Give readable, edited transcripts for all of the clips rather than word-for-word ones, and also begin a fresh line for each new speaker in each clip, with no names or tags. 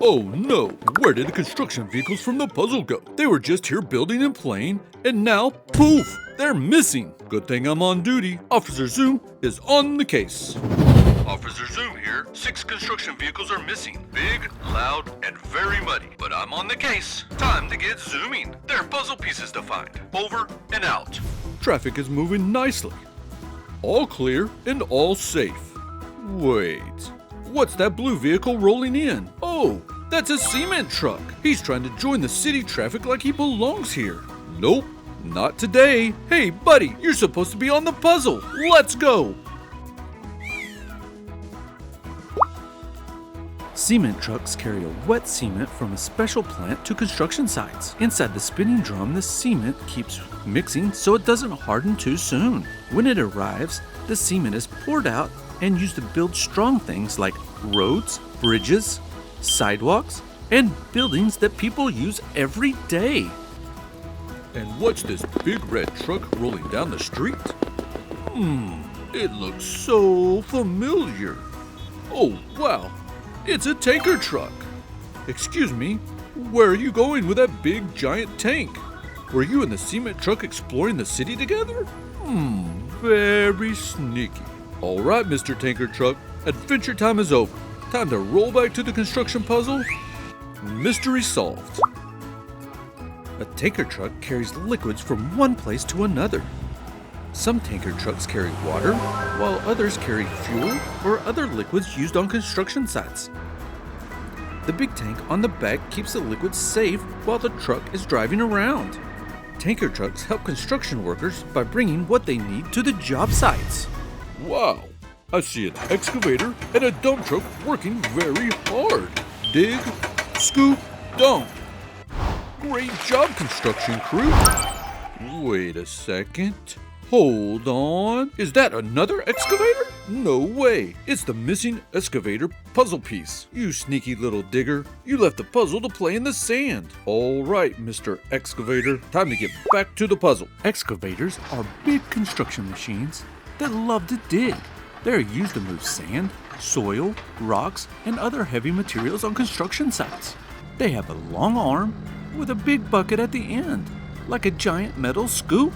Oh no! Where did the construction vehicles from the puzzle go? They were just here building and playing, and now, poof! They're missing! Good thing I'm on duty. Officer Zoom is on the case. Officer Zoom here. 6 construction vehicles are missing. Big, loud, and very muddy. But I'm on the case. Time to get zooming. There are puzzle pieces to find. Over and out. Traffic is moving nicely. All clear and all safe. Wait. What's that blue vehicle rolling in? Oh, that's a cement truck. He's trying to join the city traffic like he belongs here. Nope, not today. Hey, buddy, you're supposed to be on the puzzle. Let's go.
Cement trucks carry a wet cement from a special plant to construction sites. Inside the spinning drum, the cement keeps mixing so it doesn't harden too soon. When it arrives, the cement is poured out and used to build strong things like roads, bridges, sidewalks, and buildings that people use every day.
And what's this big red truck rolling down the street? It looks so familiar. Oh, wow. It's a tanker truck. Excuse me, where are you going with that big giant tank? Were you and the cement truck exploring the city together? Very sneaky. All right, Mr. Tanker Truck, adventure time is over. Time to roll back to the construction puzzle. Mystery solved.
A tanker truck carries liquids from one place to another. Some tanker trucks carry water, while others carry fuel or other liquids used on construction sites. The big tank on the back keeps the liquids safe while the truck is driving around. Tanker trucks help construction workers by bringing what they need to the job sites.
Wow, I see an excavator and a dump truck working very hard. Dig, scoop, dump. Great job, construction crew. Wait a second. Hold on. Is that another excavator? No way. It's the missing excavator puzzle piece. You sneaky little digger. You left the puzzle to play in the sand. All right, Mr. Excavator. Time to get back to the puzzle.
Excavators are big construction machines that love to dig. They're used to move sand, soil, rocks, and other heavy materials on construction sites. They have a long arm with a big bucket at the end, like a giant metal scoop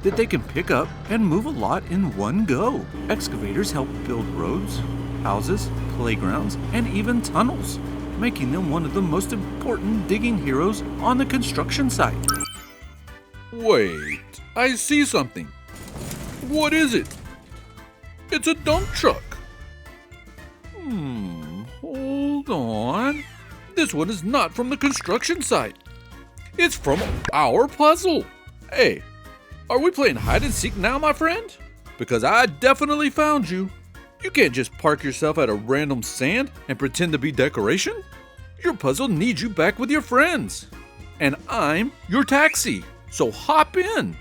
that they can pick up and move a lot in one go. Excavators help build roads, houses, playgrounds, and even tunnels, making them one of the most important digging heroes on the construction site.
Wait, I see something. What is it? It's a dump truck. Hold on. This one is not from the construction site. It's from our puzzle. Hey, are we playing hide and seek now, my friend? Because I definitely found you. You can't just park yourself at a random sand and pretend to be decoration. Your puzzle needs you back with your friends. And I'm your taxi, so hop in.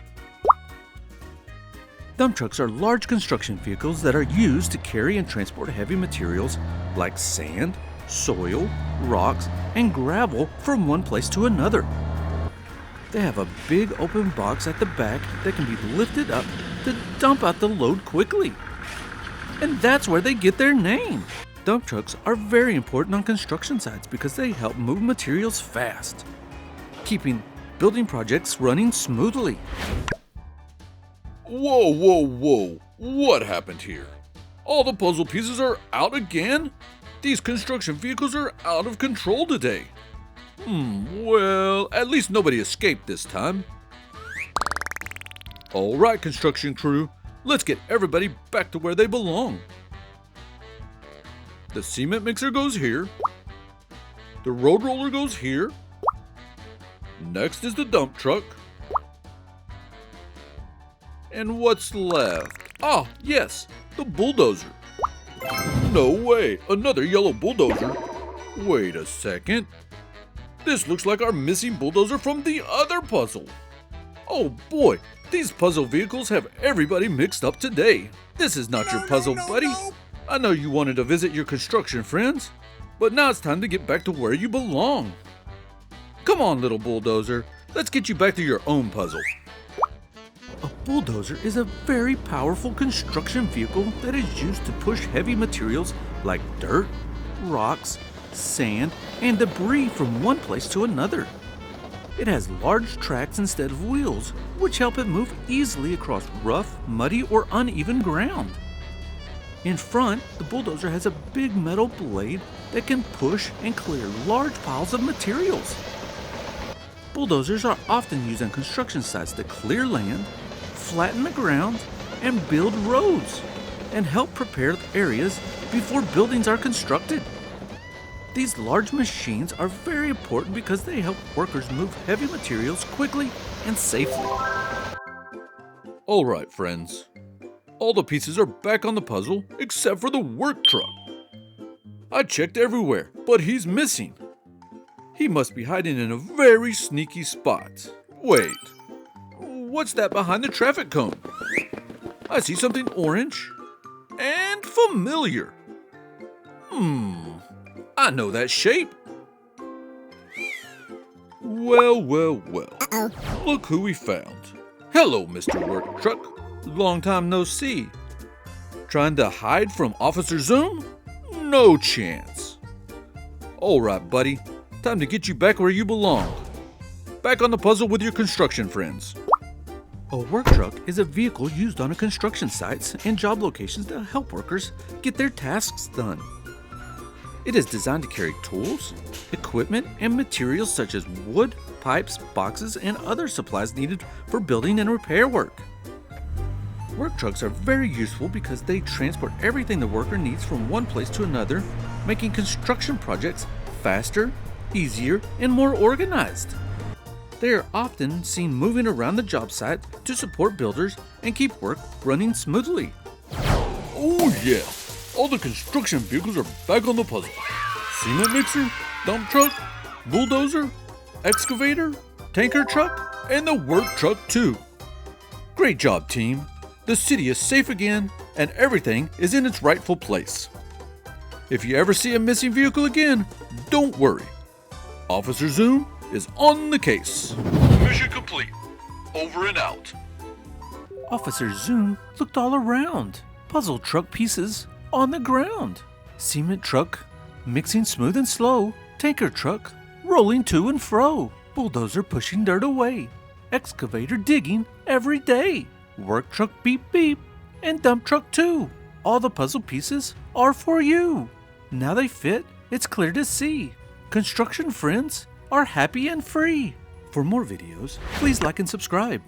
Dump trucks are large construction vehicles that are used to carry and transport heavy materials like sand, soil, rocks, and gravel from one place to another. They have a big open box at the back that can be lifted up to dump out the load quickly. And that's where they get their name. Dump trucks are very important on construction sites because they help move materials fast, keeping building projects running smoothly.
Whoa. What happened here? All the puzzle pieces are out again? These construction vehicles are out of control today. Well, at least nobody escaped this time. All right, construction crew, let's get everybody back to where they belong. The cement mixer goes here. The road roller goes here. Next is the dump truck. And what's left? Ah, yes, the bulldozer. No way, another yellow bulldozer. Wait a second. This looks like our missing bulldozer from the other puzzle. Oh boy, these puzzle vehicles have everybody mixed up today. This is not your puzzle, buddy. I know you wanted to visit your construction friends, but now it's time to get back to where you belong. Come on, little bulldozer. Let's get you back to your own puzzle.
A bulldozer is a very powerful construction vehicle that is used to push heavy materials like dirt, rocks, sand, and debris from one place to another. It has large tracks instead of wheels, which help it move easily across rough, muddy, or uneven ground. In front, the bulldozer has a big metal blade that can push and clear large piles of materials. Bulldozers are often used on construction sites to clear land, flatten the ground, and build roads, and help prepare areas before buildings are constructed. These large machines are very important because they help workers move heavy materials quickly and safely.
All right, friends. All the pieces are back on the puzzle except for the work truck. I checked everywhere, but he's missing. He must be hiding in a very sneaky spot. Wait, what's that behind the traffic cone? I see something orange and familiar. I know that shape. Well. Look who we found. Hello, Mr. Work Truck. Long time no see. Trying to hide from Officer Zoom? No chance. All right, buddy. Time to get you back where you belong. Back on the puzzle with your construction friends.
A work truck is a vehicle used on construction sites and job locations to help workers get their tasks done. It is designed to carry tools, equipment, and materials such as wood, pipes, boxes, and other supplies needed for building and repair work. Work trucks are very useful because they transport everything the worker needs from one place to another, making construction projects faster, easier, and more organized. They are often seen moving around the job site to support builders and keep work running smoothly.
Oh yeah! All the construction vehicles are back on the puzzle. Cement mixer, dump truck, bulldozer, excavator, tanker truck, and the work truck too. Great job, team. The city is safe again, and everything is in its rightful place. If you ever see a missing vehicle again, don't worry. Officer Zoom is on the case. Mission complete. Over and out.
Officer Zoom looked all around. Puzzle truck pieces on the ground. Cement truck mixing smooth and slow. Tanker truck rolling to and fro. Bulldozer pushing dirt away. Excavator digging every day. Work truck beep beep. And dump truck too. All the puzzle pieces are for you. Now they fit, it's clear to see. Construction friends are happy and free. For more videos, please like and subscribe.